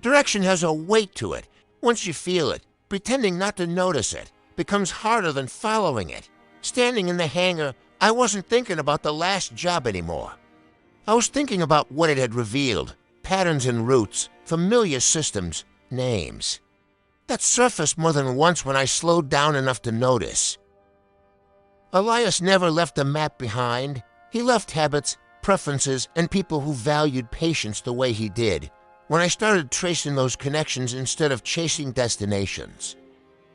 Direction has a weight to it. Once you feel it, pretending not to notice it becomes harder than following it. Standing in the hangar, I wasn't thinking about the last job anymore. I was thinking about what it had revealed. Patterns and routes, familiar systems, names. That surfaced more than once when I slowed down enough to notice. Elias never left a map behind. He left habits, preferences, and people who valued patience the way he did. When I started tracing those connections instead of chasing destinations,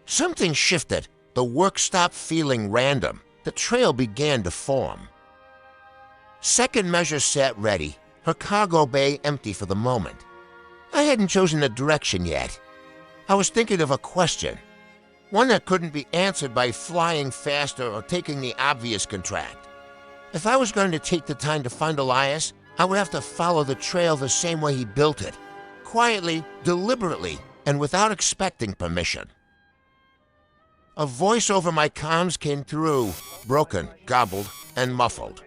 something shifted. The work stopped feeling random. The trail began to form. Second measure sat ready, her cargo bay empty for the moment. I hadn't chosen a direction yet. I was thinking of a question, one that couldn't be answered by flying faster or taking the obvious contract. If I was going to take the time to find Elias, I would have to follow the trail the same way he built it, quietly, deliberately, and without expecting permission. A voice over my comms came through, broken, gobbled, and muffled.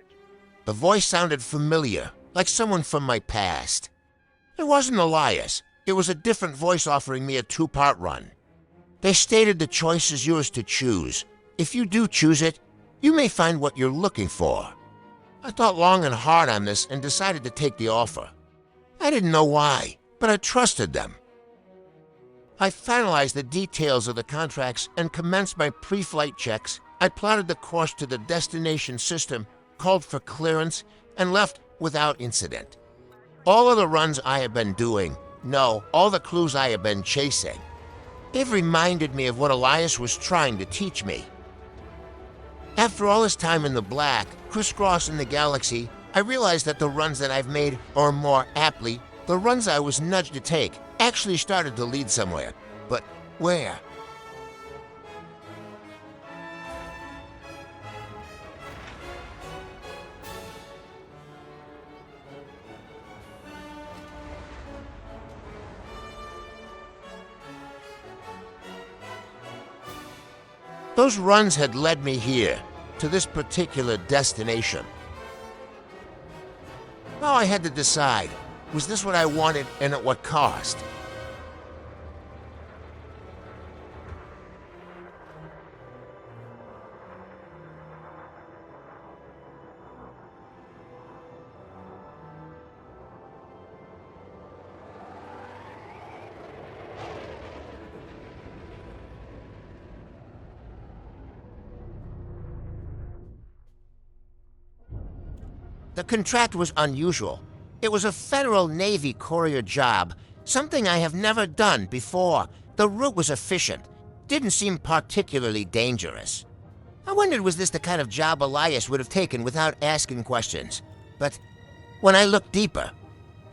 The voice sounded familiar, like someone from my past. It wasn't Elias. It was a different voice offering me a 2-part run. They stated the choice is yours to choose. If you do choose it, you may find what you're looking for. I thought long and hard on this and decided to take the offer. I didn't know why, but I trusted them. I finalized the details of the contracts and commenced my pre-flight checks. I plotted the course to the destination system, called for clearance, and left without incident. All of the runs I have been doing, no, all the clues I have been chasing, they've reminded me of what Elias was trying to teach me. After all this time in the black, crisscrossing the galaxy, I realized that the runs that I've made, or more aptly, the runs I was nudged to take, actually started to lead somewhere. But where? Those runs had led me here, to this particular destination. Now I had to decide, was this what I wanted and at what cost? The contract was unusual. It was a Federal Navy courier job, something I have never done before. The route was efficient, didn't seem particularly dangerous. I wondered, was this the kind of job Elias would have taken without asking questions? But when I looked deeper,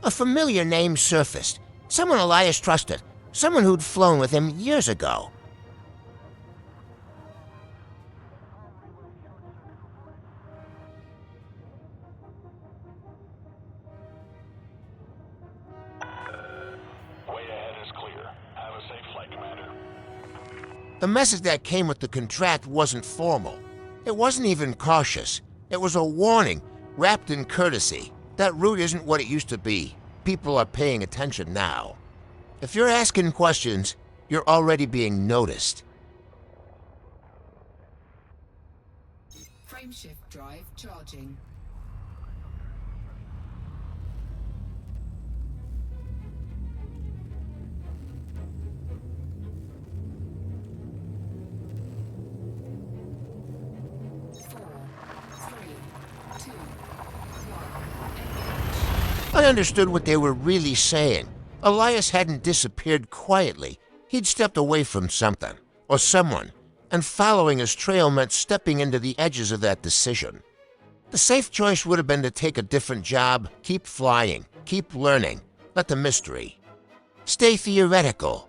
a familiar name surfaced. Someone Elias trusted, someone who'd flown with him years ago. The message that came with the contract wasn't formal. It wasn't even cautious. It was a warning, wrapped in courtesy. That route isn't what it used to be. People are paying attention now. If you're asking questions, you're already being noticed. Frameshift drive charging. I understood what they were really saying. Elias hadn't disappeared quietly. He'd stepped away from something, or someone, and following his trail meant stepping into the edges of that decision. The safe choice would have been to take a different job, keep flying, keep learning, let the mystery stay theoretical.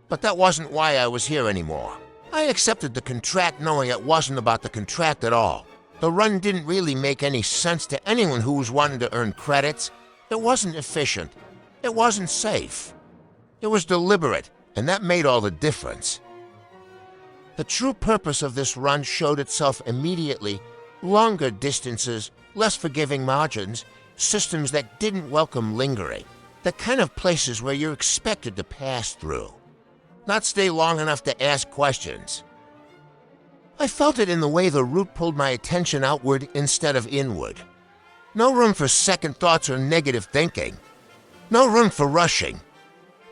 But that wasn't why I was here anymore. I accepted the contract knowing it wasn't about the contract at all. The run didn't really make any sense to anyone who was wanting to earn credits. It wasn't efficient. It wasn't safe. It was deliberate, and that made all the difference. The true purpose of this run showed itself immediately. Longer distances, less forgiving margins, systems that didn't welcome lingering. The kind of places where you're expected to pass through, not stay long enough to ask questions. I felt it in the way the route pulled my attention outward instead of inward. No room for second thoughts or negative thinking. No room for rushing.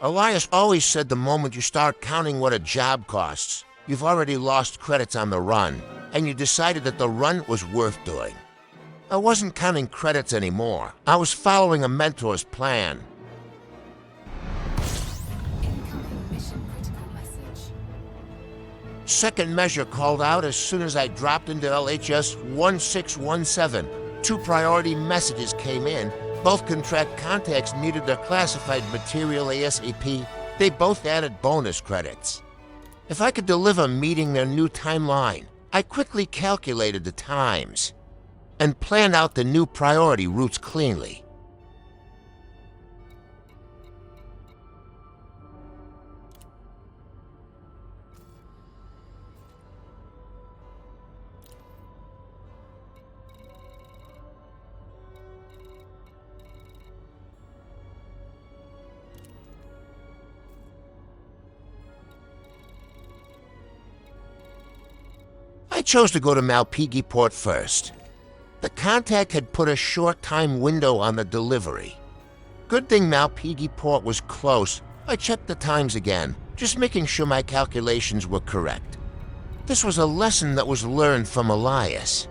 Elias always said the moment you start counting what a job costs, you've already lost credits on the run, and you decided that the run was worth doing. I wasn't counting credits anymore. I was following a mentor's plan. Incoming mission critical message. Second measure called out as soon as I dropped into LHS 1617. 2 priority messages came in. Both contract contacts needed their classified material ASAP. They both added bonus credits. If I could deliver meeting their new timeline, I quickly calculated the times and planned out the new priority routes cleanly. I chose to go to Malpighi Port first. The contact had put a short time window on the delivery. Good thing Malpighi Port was close. I checked the times again, just making sure my calculations were correct. This was a lesson that was learned from Elias.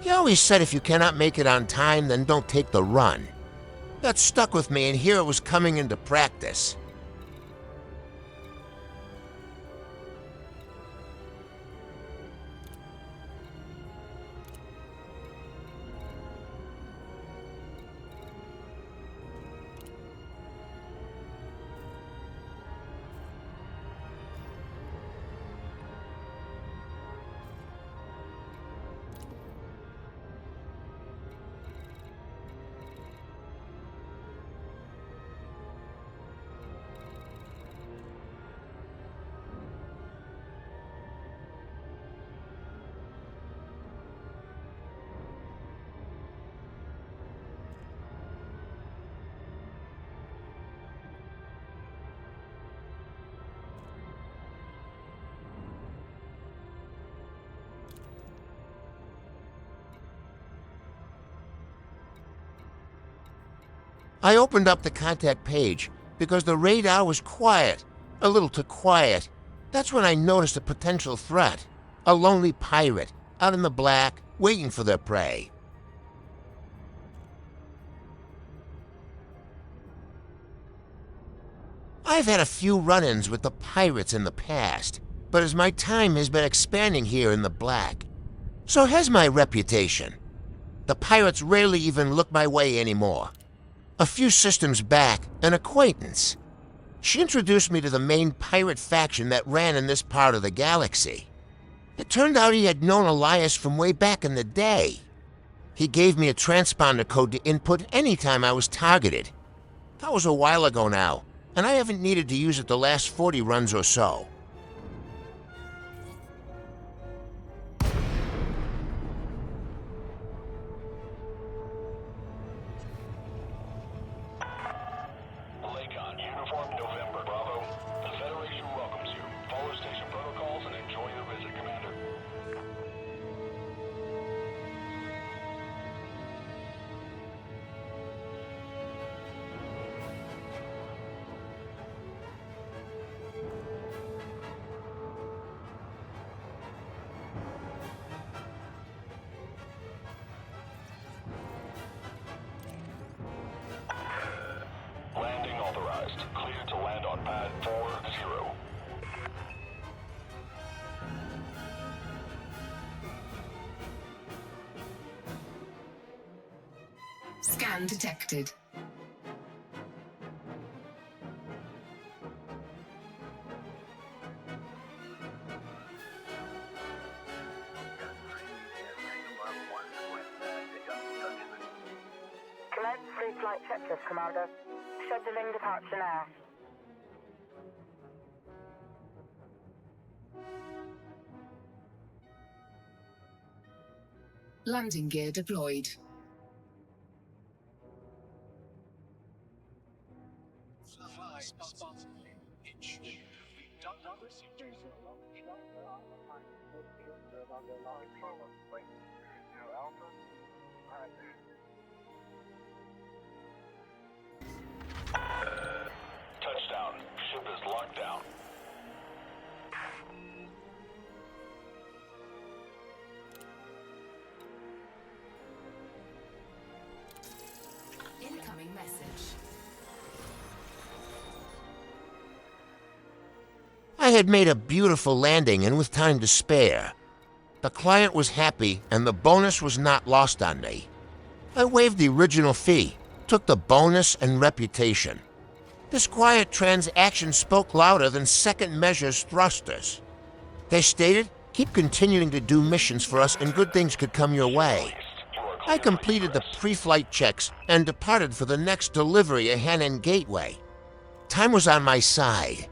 He always said if you cannot make it on time, then don't take the run. That stuck with me, and here it was coming into practice. I opened up the contact page because the radar was quiet, a little too quiet. That's when I noticed a potential threat, a lonely pirate out in the black, waiting for their prey. I've had a few run-ins with the pirates in the past, but as my time has been expanding here in the black, so has my reputation. The pirates rarely even look my way anymore. A few systems back, an acquaintance. She introduced me to the main pirate faction that ran in this part of the galaxy. It turned out he had known Elias from way back in the day. He gave me a transponder code to input anytime I was targeted. That was a while ago now, and I haven't needed to use it the last 40 runs or so. Clear to land on pad 40. Scan detected. Commence pre-flight checklist, Commander. Scheduling departure now. Landing gear deployed. Touchdown. Ship is locked down. Incoming message. I had made a beautiful landing and with time to spare. The client was happy and the bonus was not lost on me. I waived the original fee, took the bonus and reputation. This quiet transaction spoke louder than second measure's thrusters. They stated, keep continuing to do missions for us and good things could come your way. I completed the pre-flight checks and departed for the next delivery at Hannon Gateway. Time was on my side.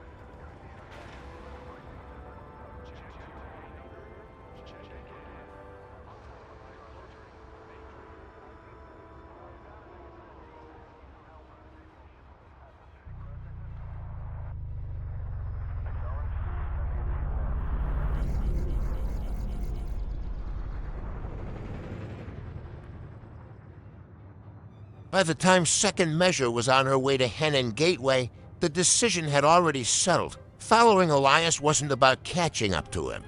By the time second measure was on her way to Hannon Gateway, the decision had already settled. Following Elias wasn't about catching up to him.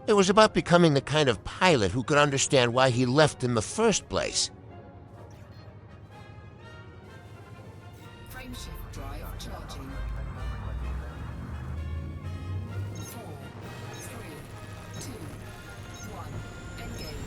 It was about becoming the kind of pilot who could understand why he left in the first place. Frameshift drive charging. 4, 3, 2, 1. Engage.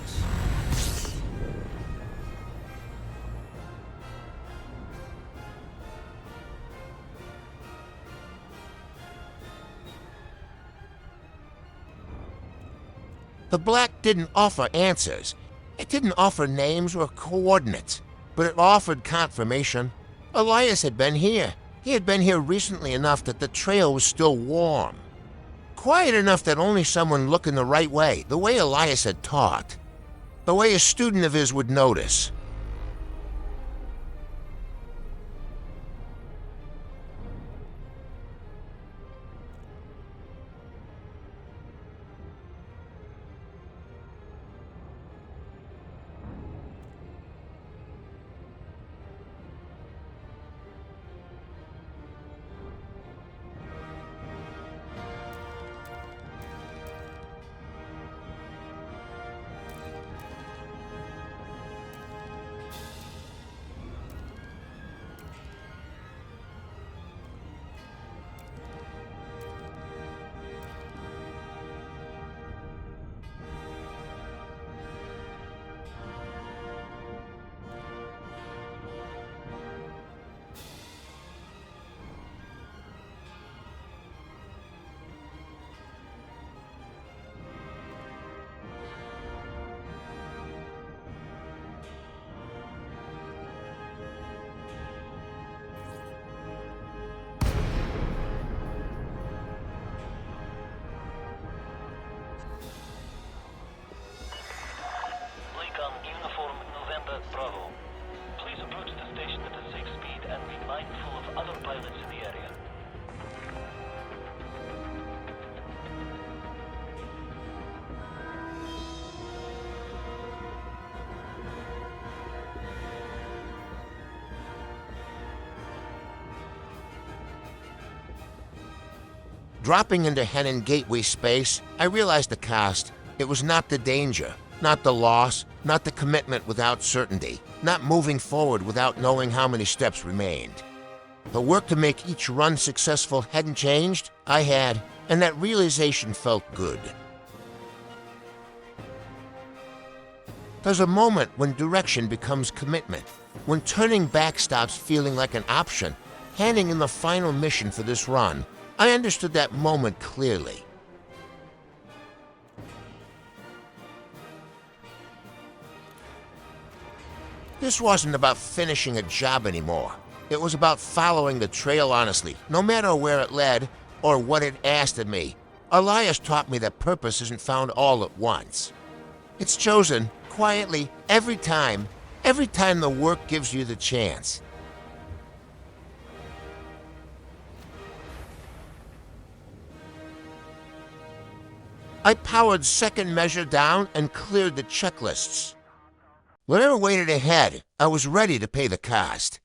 The black didn't offer answers. It didn't offer names or coordinates, but it offered confirmation. Elias had been here. He had been here recently enough that the trail was still warm. Quiet enough that only someone looking the right way, the way Elias had taught, the way a student of his would notice. Uniform November Bravo. Please approach the station at a safe speed and be mindful of other pilots in the area. Dropping into Hannon Gateway space, I realized the cost. It was not the danger, not the loss, not the commitment without certainty, not moving forward without knowing how many steps remained. The work to make each run successful hadn't changed. I had, and that realization felt good. There's a moment when direction becomes commitment, when turning back stops feeling like an option. Handing in the final mission for this run, I understood that moment clearly. This wasn't about finishing a job anymore. It was about following the trail honestly, no matter where it led or what it asked of me. Elias taught me that purpose isn't found all at once. It's chosen, quietly, every time the work gives you the chance. I powered second measure down and cleared the checklists. Whatever waited ahead, I was ready to pay the cost.